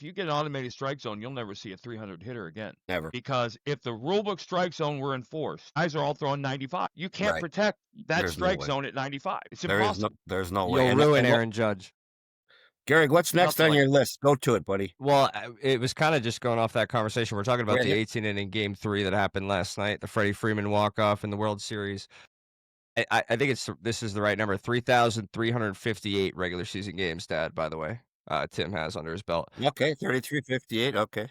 if you get an automated strike zone, you'll never see a 300 hitter again. Never. Because if the rulebook strike zone were enforced, guys are all throwing 95. You can't protect that strike zone at 95. It's impossible. There's no way. You'll ruin Aaron Judge. Gary, what's next on your list? Go to it, buddy. Well, it was kind of just going off that conversation. We're talking about the 18-inning Game 3 that happened last night, the Freddie Freeman walk-off in the World Series. I think this is the right number, 3,358 regular season games, Dad, by the way. Tim has under his belt. Okay, 3,358, okay.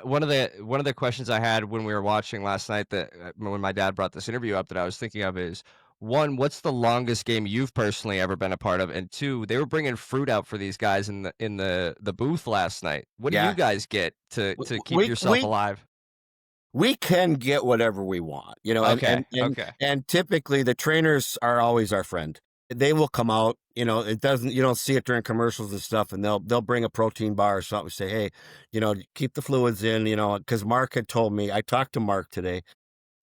One of the questions I had when we were watching last night, that when my dad brought this interview up, that I was thinking of is, one, what's the longest game you've personally ever been a part of? And two, they were bringing fruit out for these guys in the booth last night. What do you guys get to keep yourself alive? We can get whatever we want, you know. And typically the trainers are always our friend. They will come out, you know. You don't see it during commercials and stuff, and they'll bring a protein bar or something. Say, hey, you know, keep the fluids in, you know, because Mark had told me. I talked to Mark today.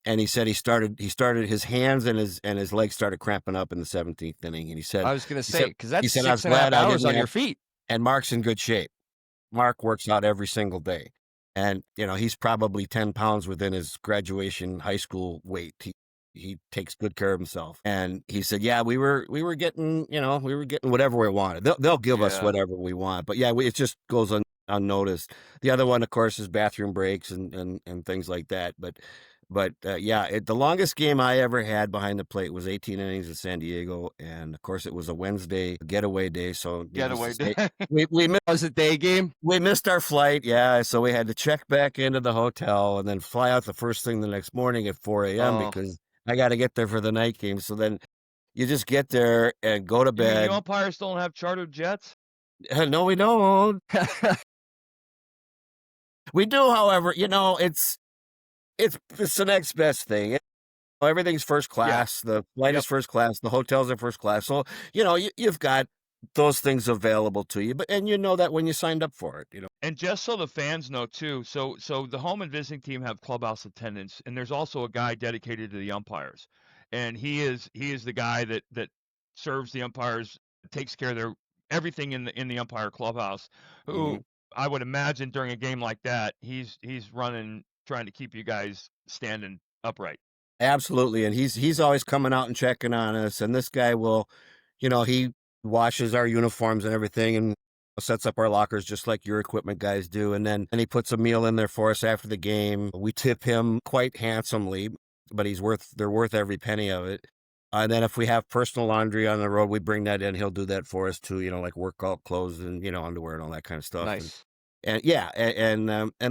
And he said he started his hands and his legs started cramping up in the 17th inning. And he said, I was going to say, because that's 6.5 glad hours on your feet. And Mark's in good shape. Mark works out every single day. And, you know, he's probably 10 pounds within his graduation high school weight. He takes good care of himself. And he said, yeah, we were getting whatever we wanted. They'll give us whatever we want. But yeah, it just goes unnoticed. The other one, of course, is bathroom breaks and things like that. But the longest game I ever had behind the plate was 18 innings in San Diego, and of course it was a Wednesday getaway day. So getaway day. we missed, was it day game? We missed our flight, so we had to check back into the hotel and then fly out the first thing the next morning at 4 a.m. because I got to get there for the night game. So then you just get there and go to bed. You umpires don't have chartered jets? No, we don't. We do, however, you know, it's the next best thing. Everything's first class. The flight is first class. The hotels are first class. So, you know, you've got those things available to you, and you know that when you signed up for it, you know. And just so the fans know too, so the home and visiting team have clubhouse attendants, and there's also a guy dedicated to the umpires, and he is the guy that serves the umpires, takes care of their everything in the umpire clubhouse. Who I would imagine during a game like that, he's running, trying to keep you guys standing upright. Absolutely. And he's always coming out and checking on us. And this guy will, you know, he washes our uniforms and everything and sets up our lockers just like your equipment guys do. And he puts a meal in there for us after the game. We tip him quite handsomely, but they're worth every penny of it. And then if we have personal laundry on the road, we bring that in. He'll do that for us too, you know, like workout clothes and, you know, underwear and all that kind of stuff. Nice. And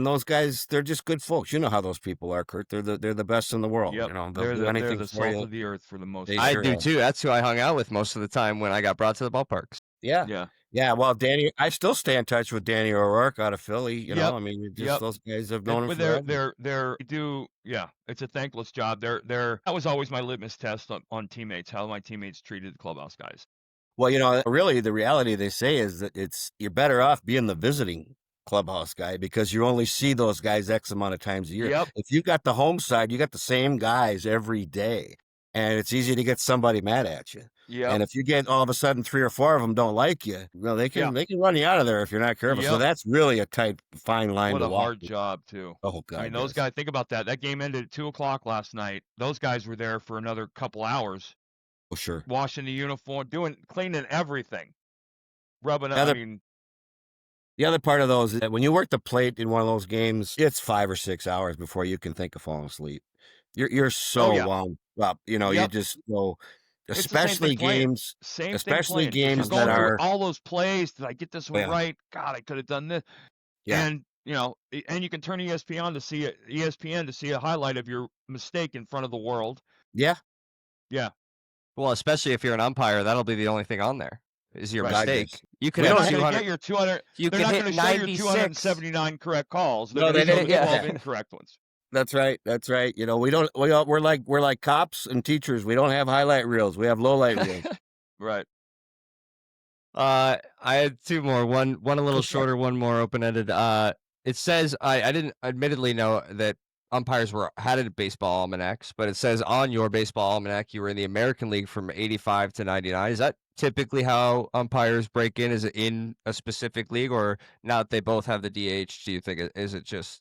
those guys, they're just good folks. You know how those people are, Curt. They're the best in the world. Yep. You know, they're the salt of the earth for the most part. I do too. That's who I hung out with most of the time when I got brought to the ballparks. Yeah. Well, Danny, I still stay in touch with Danny O'Rourke out of Philly. You know, I mean, those guys have known him forever. It's a thankless job. That was always my litmus test on teammates, how my teammates treated the clubhouse guys. Well, you know, really, the reality they say is that you're better off being the visiting clubhouse guy because you only see those guys X amount of times a year. Yep. If you got the home side, you got the same guys every day, and it's easy to get somebody mad at you. Yeah. And if you get all of a sudden 3 or 4 of them don't like you, well, they can run you out of there if you're not careful. Yep. So that's really a tight, fine line to walk. What a hard job too. Oh God! I mean, those guys. Think about that. That game ended at 2:00 last night. Those guys were there for another couple hours. Oh sure. Washing the uniform, cleaning everything, rubbing up. The other part of those is that when you work the plate in one of those games, it's 5 or 6 hours before you can think of falling asleep. You're so wound up. You know, you just go. Especially games that are all those plays. Did I get this one right? God, I could have done this. Yeah. And you know, and you can turn ESPN to see a highlight of your mistake in front of the world. Yeah. Yeah. Well, especially if you're an umpire, that'll be the only thing on there is your mistake. You can get your 200. They're not going to show your 279 correct calls. They're going to show the 12 incorrect ones. That's right. You know, we're like cops and teachers. We don't have highlight reels. We have low light reels. Right. I had 2 more. One a little shorter, one more open ended. It says I didn't admittedly know that umpires had it baseball almanacs, but it says on your baseball almanac you were in the American League from 85 to 99. Is that typically how umpires break in? Is it in a specific league, or now that they both have the DH, do you think is it just?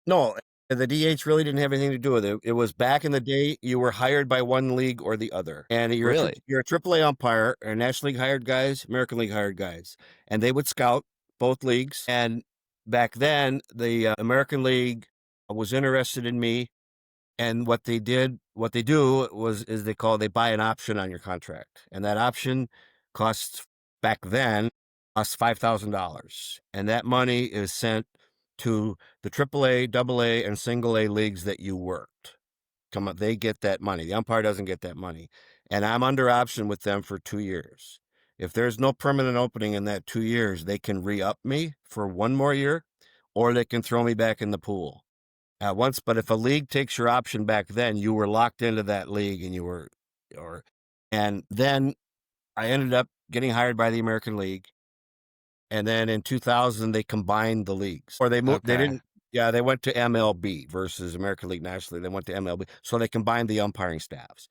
No, the DH really didn't have anything to do with it. It was back in the day, you were hired by one league or the other. And you're a AAA umpire, or National League hired guys, American League hired guys. And they would scout both leagues. And back then, the American League was interested in me. And what they do is they buy an option on your contract. And that option back then, costs $5,000. And that money is sent to the AAA, AA, and single A leagues that you worked. They get that money. The umpire doesn't get that money. And I'm under option with them for 2 years. If there's no permanent opening in that 2 years, they can re-up me for 1 more year, or they can throw me back in the pool. But if a league takes your option back then, you were locked into that league, and then I ended up getting hired by the American League. And then in 2000, they combined the leagues, or they moved. Okay. They didn't. Yeah, they went to MLB versus American League National League. They went to MLB, so they combined the umpiring staffs.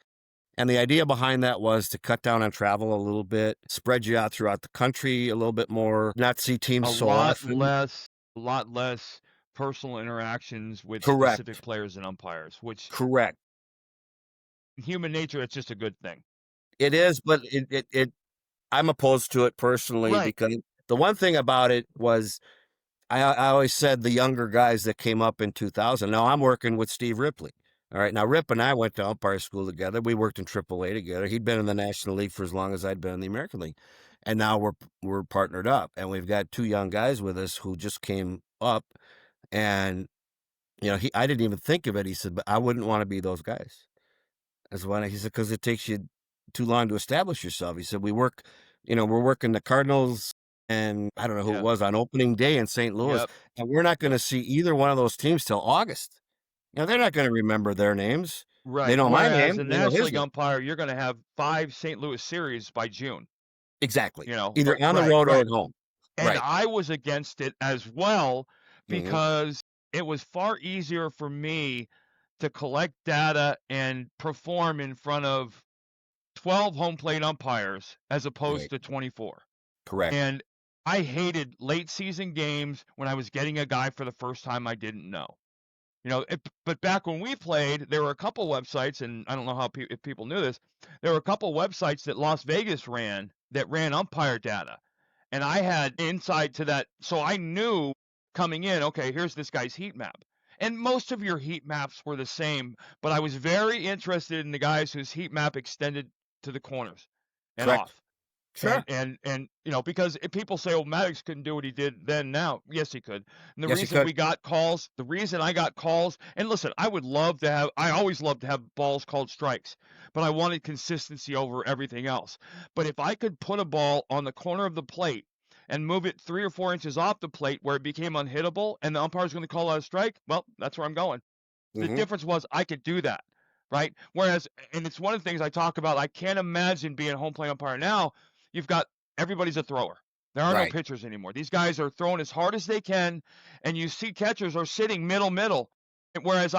And the idea behind that was to cut down on travel a little bit, spread you out throughout the country a little bit more, not see teams so often. A lot less personal interactions with specific players and umpires. Which human nature, it's just a good thing. It is, but I'm opposed to it personally because the one thing about it was I always said the younger guys that came up in 2000. Now I'm working with Steve Ripley. All right. Now Rip and I went to umpire school together. We worked in AAA together. He'd been in the National League for as long as I'd been in the American League. And now we're partnered up, and we've got 2 young guys with us who just came up. And I didn't even think of it. He said, but I wouldn't want to be those guys. That's why he said, because it takes you too long to establish yourself. He said, we're working the Cardinals, and I don't know who it was, on opening day in St. Louis. And we're not going to see either one of those teams till August. They're not going to remember their names. Right. They know my name. As a National League umpire, you're going to have 5 St. Louis series by June. Exactly. Either on the road or at home. And I was against it as well because it was far easier for me to collect data and perform in front of 12 home plate umpires as opposed to 24. Correct. And I hated late season games when I was getting a guy for the first time I didn't know. But back when we played, there were a couple websites, and I don't know if people knew this, there were a couple websites that Las Vegas ran that ran umpire data. And I had insight to that. So I knew coming in, okay, here's this guy's heat map. And most of your heat maps were the same, but I was very interested in the guys whose heat map extended to the corners and off. Sure. And because if people say, oh, Maddox couldn't do what he did then now. Yes, he could. And the reason I got calls, and listen, I always loved to have balls called strikes, but I wanted consistency over everything else. But if I could put a ball on the corner of the plate and move it 3 or 4 inches off the plate where it became unhittable and the umpire's going to call out a strike, well, that's where I'm going. The difference was I could do that, right? Whereas, and it's one of the things I talk about, I can't imagine being a home plate umpire now. You've got everybody's a thrower. There are no pitchers anymore. These guys are throwing as hard as they can, and you see catchers are sitting middle. Whereas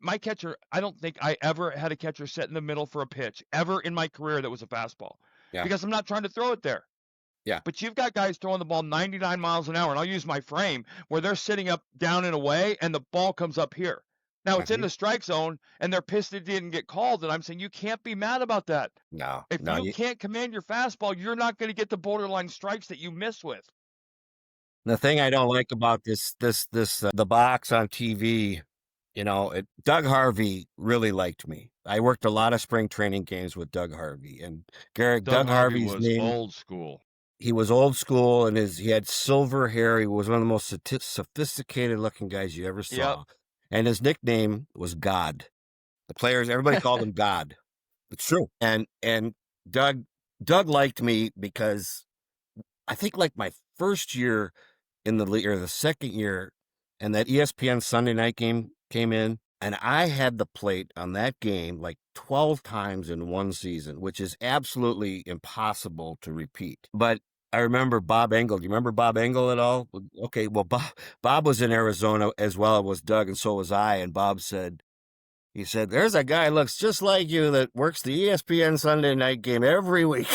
my catcher, I don't think I ever had a catcher sit in the middle for a pitch ever in my career that was a fastball. Because I'm not trying to throw it there. Yeah. But you've got guys throwing the ball 99 miles an hour, and I'll use my frame, where they're sitting up down and away, and the ball comes up here. Now, it's in the strike zone, and they're pissed it didn't get called, and I'm saying you can't be mad about that. No. If you can't command your fastball, you're not going to get the borderline strikes that you miss with. The thing I don't like about the box on TV, Doug Harvey really liked me. I worked a lot of spring training games with Doug Harvey, and Doug Harvey's name was old school. He was old school, and he had silver hair. He was one of the most sophisticated looking guys you ever saw. Yep. And his nickname was God. The players, everybody called him God. It's true. And Doug liked me because I think like my first year in the league, or the second year, and that ESPN Sunday night game came in, and I had the plate on that game like 12 times in one season, which is absolutely impossible to repeat. But I remember Bob Engel. Do you remember Bob Engel at all? Okay, well, Bob was in Arizona as well as Doug, and so was I. And Bob said, there's a guy looks just like you that works the ESPN Sunday night game every week.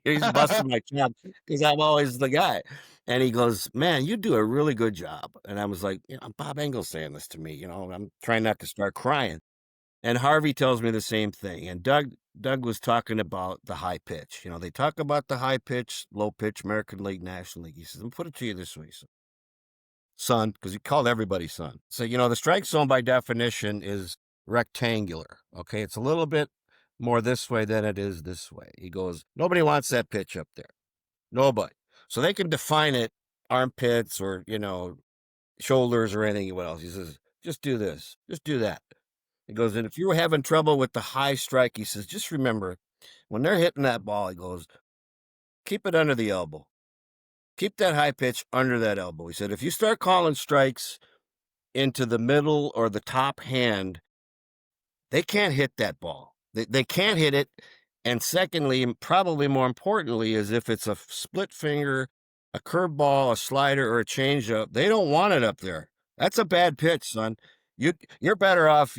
He's busting my chops because I'm always the guy. And he goes, man, you do a really good job. And I was like, Bob Engel's saying this to me, I'm trying not to start crying. And Harvey tells me the same thing. And Doug was talking about the high pitch. They talk about the high pitch, low pitch, American League, National League. He says, "I'll put it to you this way, son," because he called everybody son. So, the strike zone by definition is rectangular. Okay, it's a little bit more this way than it is this way. He goes, nobody wants that pitch up there. Nobody. So they can define it armpits or, shoulders or anything else. He says, just do this. Just do that. He goes, and if you were having trouble with the high strike, he says, just remember, when they're hitting that ball, he goes, keep it under the elbow. Keep that high pitch under that elbow. He said, if you start calling strikes into the middle or the top hand, they can't hit that ball. They can't hit it. And secondly, and probably more importantly, is if it's a split finger, a curveball, a slider, or a changeup, they don't want it up there. That's a bad pitch, son. You're better off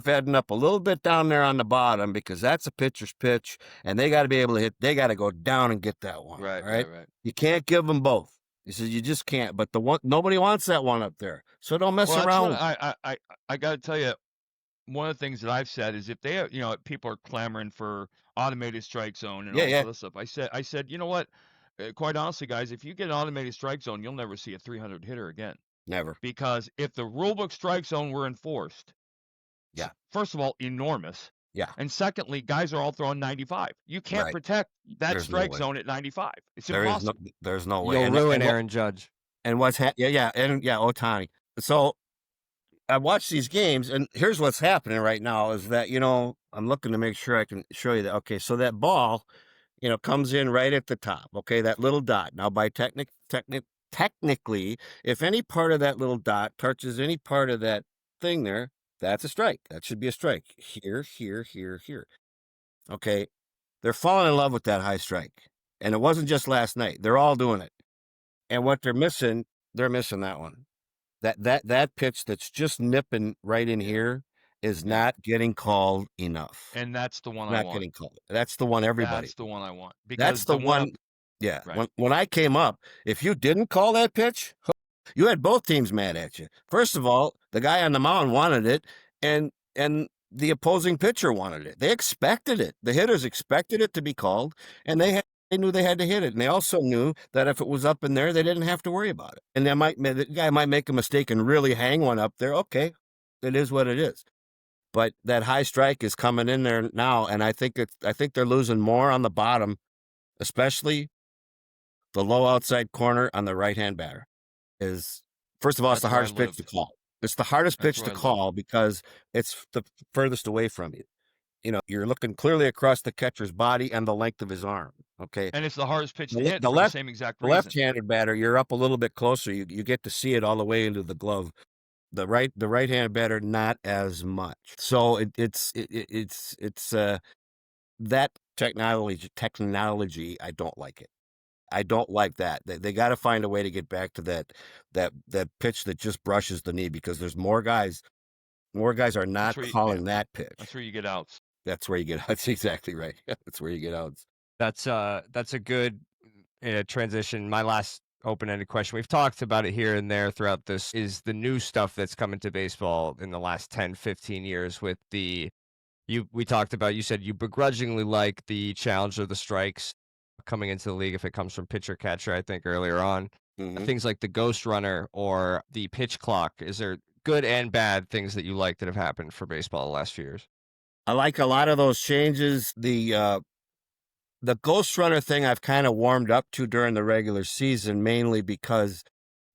heading up a little bit down there on the bottom because that's a pitcher's pitch, and they got to be able to hit. They got to go down and get that one. Right. You can't give them both. He says you just can't. But nobody wants that one up there, so don't mess around. I got to tell you, one of the things that I've said is if they, people are clamoring for automated strike zone and all this stuff. I said, you know what? Quite honestly, guys, if you get an automated strike zone, you'll never see a 300 hitter again. Never. Because if the rulebook strike zone were enforced, first of all, enormous. Yeah. And secondly, guys are all throwing 95. You can't protect that strike zone at 95. It's impossible. There's no way. You'll ruin Aaron Judge. And what's Ohtani. So I watch these games, and here's what's happening right now is that, I'm looking to make sure I can show you that. Okay, so that ball, comes in right at the top. Okay, that little dot. Now, by technically, if any part of that little dot touches any part of that thing there, that's a strike. That should be a strike. Here, here, here, here. Okay, they're falling in love with that high strike. And it wasn't just last night. They're all doing it. And what they're missing that one. That pitch that's just nipping right in here is not getting called enough. And that's the one I want. Not getting called. That's the one everybody. That's the one I want. Because that's the one. Yeah. Right. When I came up, if you didn't call that pitch, you had both teams mad at you. First of all, the guy on the mound wanted it, and the opposing pitcher wanted it. They expected it. The hitters expected it to be called, and they knew they had to hit it. And they also knew that if it was up in there, they didn't have to worry about it. And the guy might make a mistake and really hang one up there. Okay, it is what it is. But that high strike is coming in there now, and I think they're losing more on the bottom, especially the low outside corner on the right-hand batter. First of all, it's the hardest pitch to call. It's the hardest pitch to call because it's the furthest away from you. You're looking clearly across the catcher's body and the length of his arm. Okay. And it's the hardest pitch to hit for the same exact reason. The left-handed batter, you're up a little bit closer. You get to see it all the way into the glove. The right-handed batter, not as much. So it's that technology. I don't like it. I don't like that. They got to find a way to get back to that pitch that just brushes the knee because there's more guys. More guys are not calling that pitch. That's where you get outs. That's where you get outs. That's exactly right. That's where you get outs. That's a good transition. My last open-ended question. We've talked about it here and there throughout this is the new stuff that's come into baseball in the last 10, 15 years with we talked about, you said you begrudgingly like the challenge of the strikes coming into the league if it comes from pitcher catcher, I think earlier on. Mm-hmm. Things like the ghost runner or the pitch clock. Is there good and bad things that you like that have happened for baseball the last few years? I like a lot of those changes. The ghost runner thing I've kind of warmed up to during the regular season, mainly because,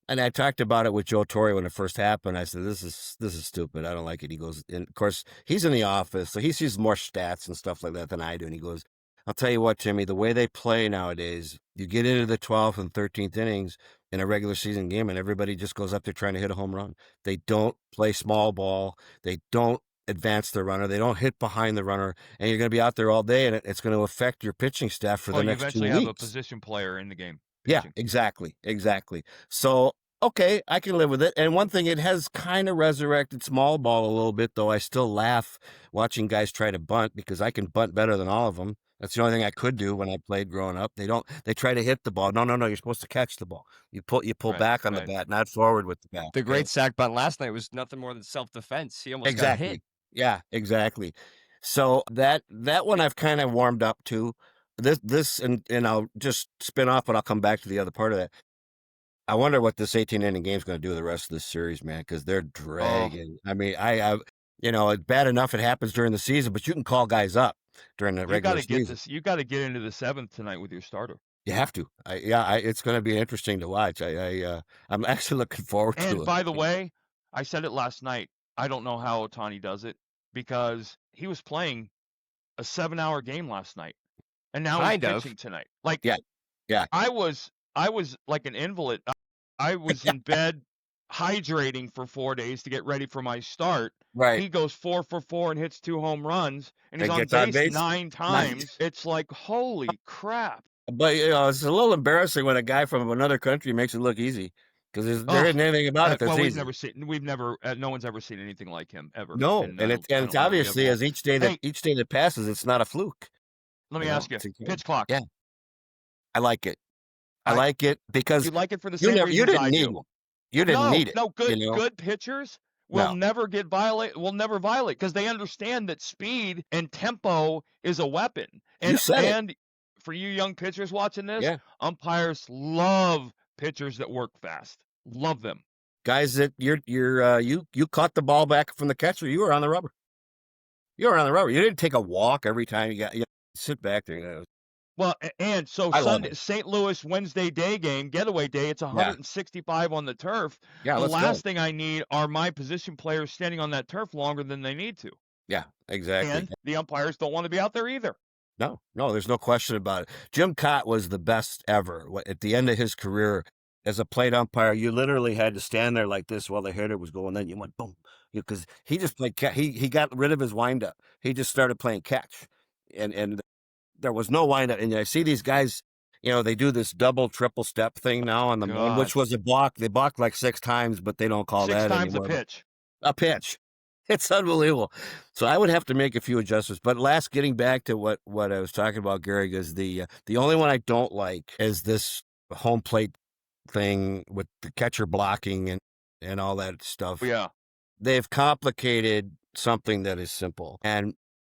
and I talked about it with Joe Torre when it first happened. I said, this is stupid. I don't like it. He goes, and of course, he's in the office, so he sees more stats and stuff like that than I do. And he goes, I'll tell you what, Timmy, the way they play nowadays, you get into the 12th and 13th innings in a regular season game, and everybody just goes up there trying to hit a home run. They don't play small ball. They don't advance the runner. They don't hit behind the runner, and you're going to be out there all day, and it's going to affect your pitching staff for the next 2 weeks. You eventually have a position player in the game. Pitching. Yeah, exactly. So, okay, I can live with it. And one thing, it has kind of resurrected small ball a little bit, though. I still laugh watching guys try to bunt because I can bunt better than all of them. That's the only thing I could do when I played growing up. They try to hit the ball. No, you're supposed to catch the ball. You pull back on the bat, not forward with the bat. The great sack bunt last night was nothing more than self-defense. He almost got hit. Yeah, exactly. So that one I've kind of warmed up to. This and I'll just spin off, but I'll come back to the other part of that. I wonder what this 18-inning game is going to do the rest of this series, man, because they're dragging. I mean, it's bad enough it happens during the season, but you can call guys up during the regular season. You got to get into the 7th tonight with your starter. You have to. It's going to be interesting to watch. I'm actually looking forward to it. And by the way, I said it last night. I don't know how Ohtani does it because he was playing a 7-hour game last night, and now he's pitching tonight. Like, yeah. I was like an invalid. I was in bed hydrating for 4 days to get ready for my start. Right. He goes 4 for 4 and hits 2 home runs, and he's on base 9 times. It's like, holy crap. But it's a little embarrassing when a guy from another country makes it look easy, because there isn't anything about it that's easy. No one's ever seen anything like him ever. No, and it's obviously, as each day that passes, it's not a fluke. Let me ask you, pitch clock. Yeah, I like it. I like it because you like it for the same reasons you didn't I need do. one. You didn't need it. No, good pitchers will never violate because they understand that speed and tempo is a weapon. And for you young pitchers watching this, umpires love pitchers that work fast. Love them. Guys that you caught the ball back from the catcher, you were on the rubber. You didn't take a walk every time you sit back there. Well, and so Sunday, St. Louis Wednesday day game, getaway day, it's 165 on the turf. Yeah, the last thing I need are my position players standing on that turf longer than they need to. Yeah, exactly. And the umpires don't want to be out there either. No, there's no question about it. Jim Cott was the best ever. At the end of his career as a plate umpire, you literally had to stand there like this while the hitter was going. Then you went boom, because he just played catch. He got rid of his windup. He just started playing catch, and there was no windup. And I see these guys, they do this double, triple step thing now on the mound, which was a block. They blocked like 6 times, but they don't call that anymore. 6 times a pitch. A pitch. It's unbelievable. So I would have to make a few adjustments. But getting back to what I was talking about, Gary, is the only one I don't like is this home plate thing with the catcher blocking and all that stuff. Yeah. They've complicated something that is simple. And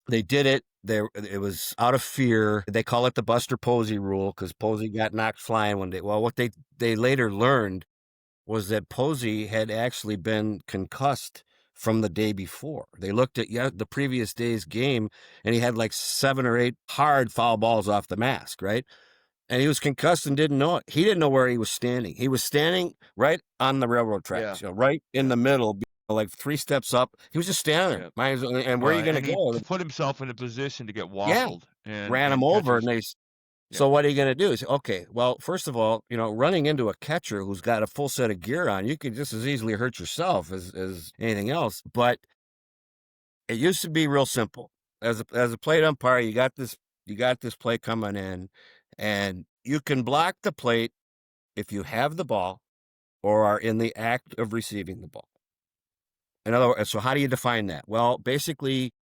they did it. It was out of fear. They call it the Buster Posey rule because Posey got knocked flying one day. Well, what they later learned was that Posey had actually been concussed from the day before. They looked at the previous day's game, and he had like 7 or 8 hard foul balls off the mask, right? And he was concussed and didn't know it. He didn't know where he was standing. He was standing right on the railroad tracks, right in the middle, like 3 steps up. He was just standing there. And where are you going to go? He put himself in a position to get waffled. And ran him over, and so what are you going to do? Is, okay, well, first of all, running into a catcher who's got a full set of gear on, you could just as easily hurt yourself as anything else. But it used to be real simple. As a plate umpire, you got this play coming in, and you can block the plate if you have the ball or are in the act of receiving the ball. In other words, so how do you define that? Well, basically,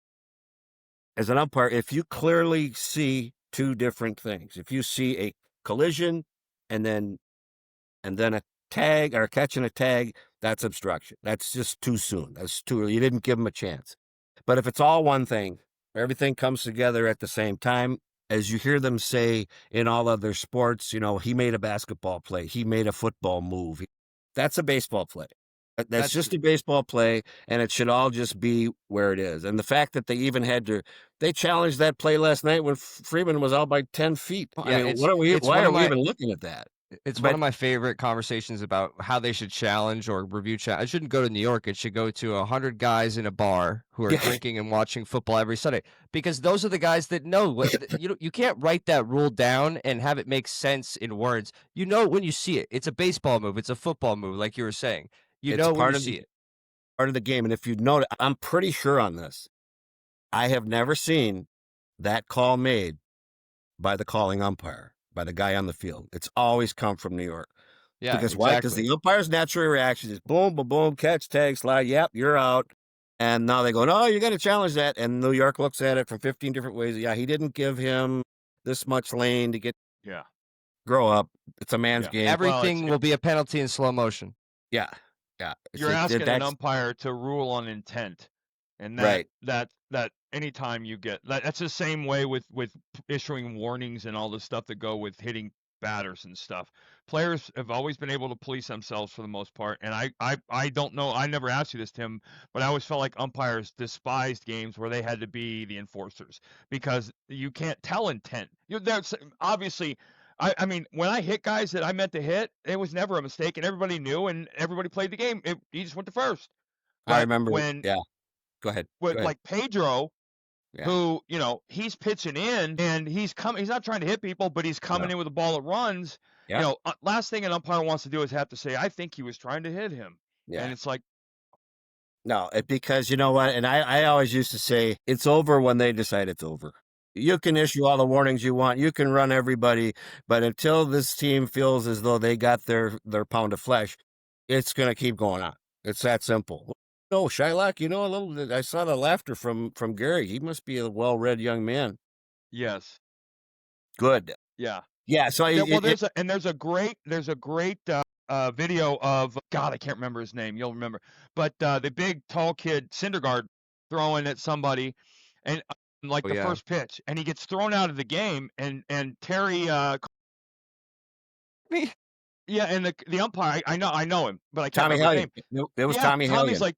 as an umpire, if you clearly see 2 different things, if you see a collision and then a tag or a catch and a tag, that's obstruction. That's just too soon. That's too early. You didn't give him a chance. But if it's all one thing, everything comes together at the same time, as you hear them say in all other sports, he made a basketball play, he made a football move. That's a baseball play. That's just a baseball play, and it should all just be where it is. And the fact that they even they challenged that play last night when Freeman was out by 10 feet. Yeah, I mean, why are we even looking at that? It's one of my favorite conversations about how they should challenge or review challenge. It shouldn't go to New York. It should go to 100 guys in a bar who are drinking and watching football every Sunday, because those are the guys that know. You can't write that rule down and have it make sense in words. When you see it. It's a baseball move. It's a football move, like you were saying. When you see it. Part of the game. And if you notice, I'm pretty sure on this, I have never seen that call made by the calling umpire, by the guy on the field. It's always come from New York. Yeah, because why? Because the umpire's natural reaction is boom, boom, boom, catch, tag, slide. Yep, you're out. And now they go, no, you got to challenge that. And New York looks at it from 15 different ways. Yeah, he didn't give him this much lane to get. Yeah. Grow up. It's a man's game. Everything will be a penalty in slow motion. Yeah. Yeah. You're asking an umpire to rule on intent. And that anytime you get that's the same way with issuing warnings and all the stuff that go with hitting batters and stuff. Players have always been able to police themselves for the most part. And I don't know, I never asked you this, Tim, but I always felt like umpires despised games where they had to be the enforcers because you can't tell intent. There's obviously. I mean, when I hit guys that I meant to hit, it was never a mistake, and everybody knew, and everybody played the game. He just went to first. But I remember when. Yeah. Go ahead. Like Pedro, who, he's pitching in and he's not trying to hit people, but he's coming in with a ball that runs. Yeah. Last thing an umpire wants to do is have to say, I think he was trying to hit him. Yeah. And it's like. No, because you know what? And I always used to say, it's over when they decide it's over. You can issue all the warnings you want. You can run everybody. But until this team feels as though they got their pound of flesh, it's going to keep going on. It's that simple. No, Shylock, a little. I saw the laughter from Gary. He must be a well-read young man. Yes. Good. Yeah. Yeah. So there's a great video of God, I can't remember his name. You'll remember, but the big tall kid Syndergaard throwing at somebody, and the first pitch, and he gets thrown out of the game, and Terry. Yeah, and the umpire, I know him, but I can't remember his name. It was Tommy Hellion. Tommy's like,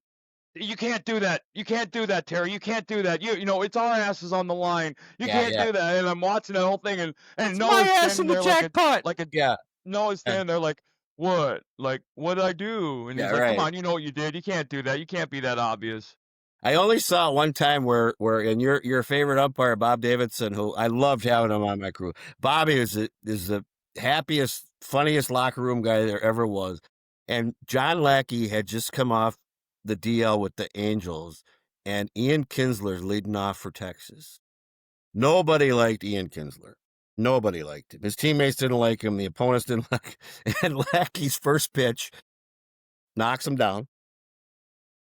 you can't do that. You can't do that, Terry. You can't do that. It's our asses on the line. You can't do that. And I'm watching that whole thing, and Noah's standing there Noah's standing there like, what? Like, what did I do? And he's like, come on, you know what you did. You can't do that. You can't be that obvious. I only saw it one time where in your favorite umpire, Bob Davidson, who I loved having him on my crew. Bobby is the happiest, funniest locker room guy there ever was. And John Lackey had just come off the DL with the Angels, and Ian Kinsler's leading off for Texas. Nobody liked Ian Kinsler. Nobody liked him. His teammates didn't like him. The opponents didn't like him. And Lackey's first pitch knocks him down.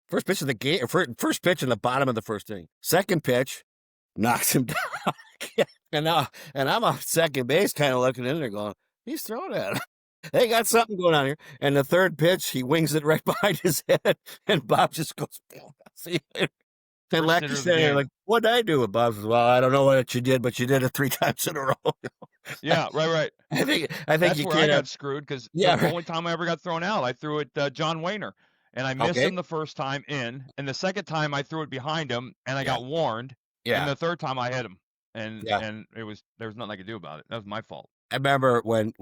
First pitch of the game, first pitch in the bottom of the first inning. Second pitch knocks him down. and I'm on second base, kind of looking in there, going, he's throwing at him. They got something going on here. And the third pitch, he wings it right behind his head, and Bob just goes, see you later. And Lackey's standing there like, what did I do? And Bob says, well, I don't know what you did, but you did it 3 times in a row. Yeah, right. I think that's where I got screwed because the only time I ever got thrown out, I threw it John Wayner. And I missed him the first time in, and the second time I threw it behind him, and I got warned. Yeah. And the third time I hit him, and there was nothing I could do about it. That was my fault. I remember when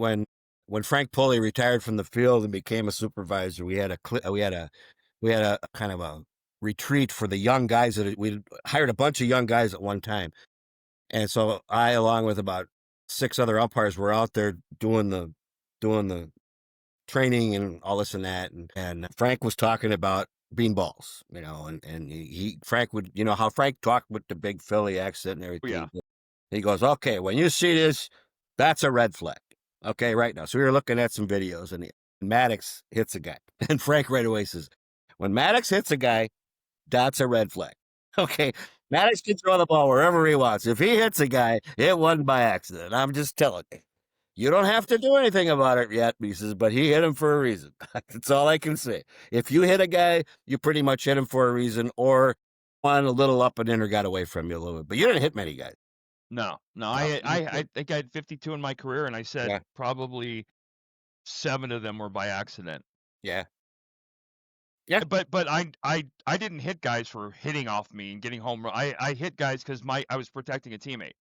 Frank Pulley retired from the field and became a supervisor, we had a kind of a retreat for the young guys that we hired a bunch of young guys at one time, and so I, along with about 6 other umpires, were out there doing the training and all this and that, and Frank was talking about beanballs, and Frank would, how Frank talked with the big Philly accent and everything. Yeah. He goes, okay, when you see this, that's a red flag. Okay, right now. So we were looking at some videos, and Maddox hits a guy, and Frank right away says, when Maddox hits a guy, that's a red flag. Okay, Maddox can throw the ball wherever he wants. If he hits a guy, it wasn't by accident. I'm just telling you. You don't have to do anything about it yet, he says, but he hit him for a reason. That's all I can say. If you hit a guy, you pretty much hit him for a reason, or one a little up and in or got away from you a little bit. But you didn't hit many guys. No. I think I had 52 in my career, and I said probably 7 of them were by accident. Yeah. Yeah. But I didn't hit guys for hitting off me and getting home. I hit guys because I was protecting a teammate.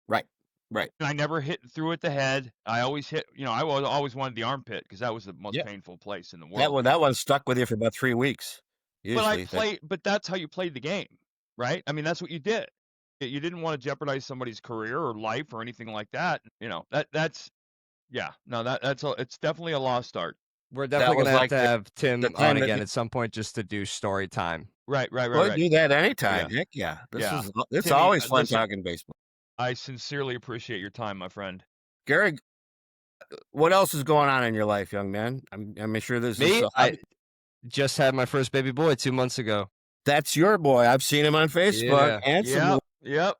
Right. Right. And I never hit through at the head. I always hit, I always wanted the armpit because that was the most painful place in the world. That one stuck with you for about 3 weeks. Usually. But that's how you played the game, right? I mean, that's what you did. You didn't want to jeopardize somebody's career or life or anything like that. It's definitely a lost start. We're definitely going to have Tim on again at some point just to do story time. Right. We'll do that anytime. Yeah. Heck yeah. It's Timmy, always fun talking baseball. I sincerely appreciate your time, my friend. Gary, what else is going on in your life, young man? I'm sure this Me, is. I just had my first baby boy 2 months ago. That's your boy. I've seen him on Facebook. Yeah. Handsome. Yep.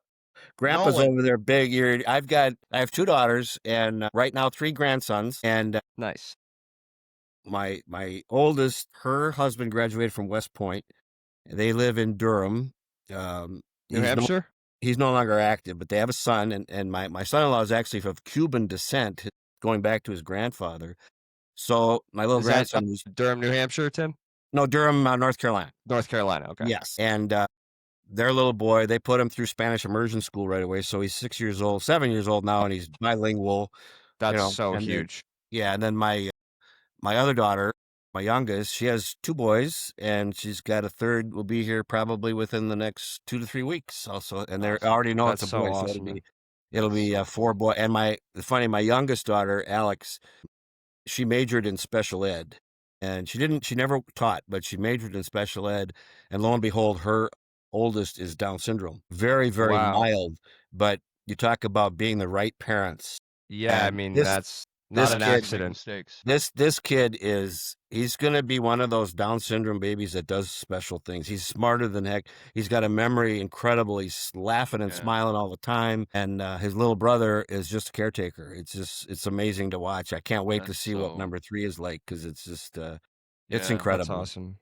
Grandpa's over there, big eared. I have 2 daughters, and right now 3 grandsons. And nice. My oldest, her husband graduated from West Point. They live in Durham, New Hampshire. He's no longer active, but they have a son, and my son-in-law is actually of Cuban descent, going back to his grandfather. So my little grandson was Durham, New Hampshire, Tim? No, Durham, North Carolina. North Carolina, okay. Yes, and their little boy, they put him through Spanish immersion school right away. So he's 7 years old now, and he's bilingual. That's so huge. And then my other daughter, my youngest, she has 2 boys, and she's got a third. Will be here probably within the next 2 to 3 weeks. Also, and they already know it's a boy. Awesome, so it'll be 4 boys. And my youngest daughter, Alex, she majored in special ed, and she never taught, but she majored in special ed. And lo and behold, her oldest is Down syndrome. Very, very mild. But you talk about being the right parents. Yeah, I mean, that's not an accident. This kid he's going to be one of those Down syndrome babies that does special things. He's smarter than heck. He's got a memory incredible. He's laughing and smiling all the time. And his little brother is just a caretaker. It's amazing to watch. I can't wait to see what number 3 is like, because it's just it's incredible. That's awesome.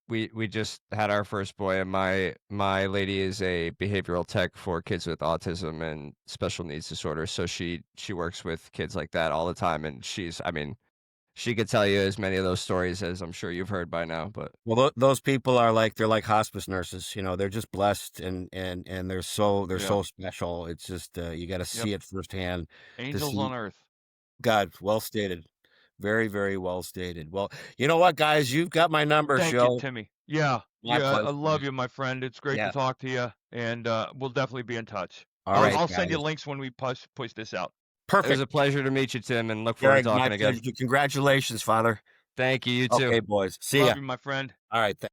We just had our first boy, and my lady is a behavioral tech for kids with autism and special needs disorders. So she works with kids like that all the time, and she could tell you as many of those stories as I'm sure you've heard by now. But those people are they're like hospice nurses. They're just blessed, and they're so special. It's just you got to see it firsthand. Angels on earth. God, well stated. Very, very well stated. Well, you know what, guys? You've got my number, Thank you, Timmy. Yeah. I love you, my friend. It's great to talk to you, and we'll definitely be in touch. I'll send you links when we push this out. Perfect. It was a pleasure to meet you, Tim, and look forward to talking again. Congratulations, Father. Thank you. You too. Okay, boys. See ya. Love you, my friend. All right.